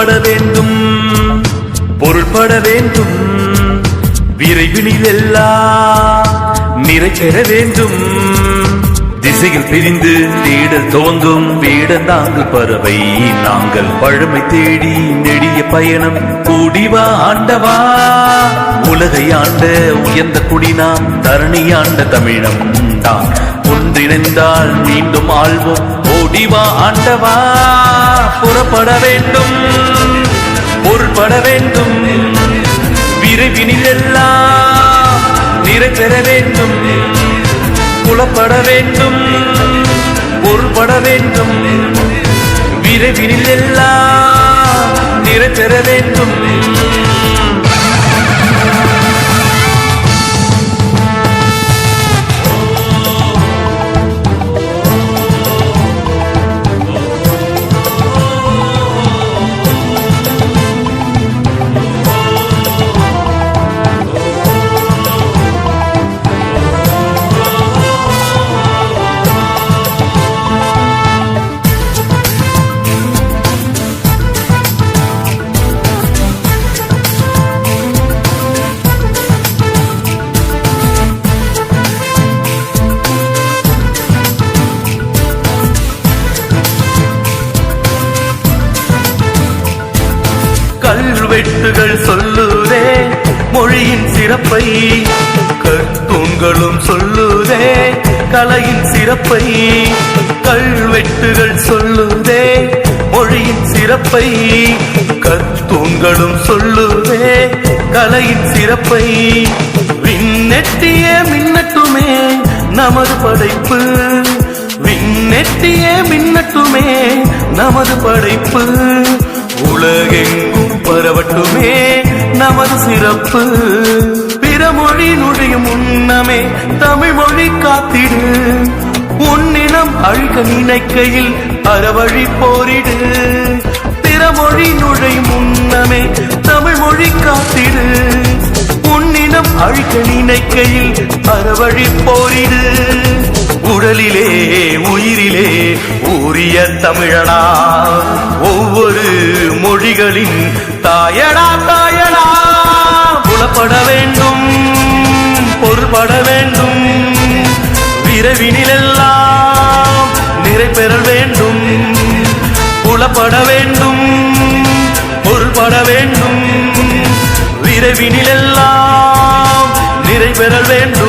புறப்பட வேண்டும், பொருள்பட வேண்டும், விரைவினில் எல்லாம் நிறைச்செற வேண்டும். திசையில் பிரிந்து தேடல் தோன்றும் வேடந்தாங்கு பறவை நாங்கள் பழமை தேடி நெடிய பயணம் கூடிவா ஆண்டவா. உலகை ஆண்ட உயர்ந்த குடினாம் தரணி ஆண்ட தமிழம் தான் ஒன்றிணைந்தால் மீண்டும் ஆள்வோம் ஓடிவா ஆண்டவா. புறப்பட வேண்டும், பொருள்பட வேண்டும், விரைவினில் எல்லாம் நிறைச்செற வேண்டும். புலப்பட வேண்டும், பொருள்பட வேண்டும், விரைவினில் எல்லாம் நிறைச்செற வேண்டும். கல்வெட்டுகள் சொல்லுதே மொழியின் சிறப்பை, கற்தூண்களும் சொல்லுதே கலையின் சிறப்பை. கல்வெட்டுகள் சொல்லுதே மொழியின் சிறப்பை, கற்தூண்களும் சொல்லுதே கலையின் சிறப்பை. விண்ணெட்டிய மின்னட்டுமே நமது படைப்பு, விண்ணெட்டிய மின்னட்டுமே நமது படைப்பு. உலகெங்கும் பரவட்டுமே நமது சிறப்பு. பிறமொழி நுழையும் முன்னமே தமிழ் மொழி காத்திடு, உன்னினம் அழிக்க நினைக்கையில் அறவழி போரிடு. பிறமொழி நுழையும் முன்னமே தமிழ் மொழி காத்திடு, உன்னினம் அழிக்க நினைக்கையில் அறவழி போரிடு. உடலிலே உயிரிலே ஊறிய தமிழடா, ஒவ்வொரு மொழிகளின் தாயடா தாயடா. புலப்பட வேண்டும், பொருள்பட வேண்டும், விரைவினில் எல்லாம் நிறைபெற வேண்டும். புலப்பட வேண்டும், பொருள்பட வேண்டும், விரைவினில் எல்லாம் நிறைபெற வேண்டும்.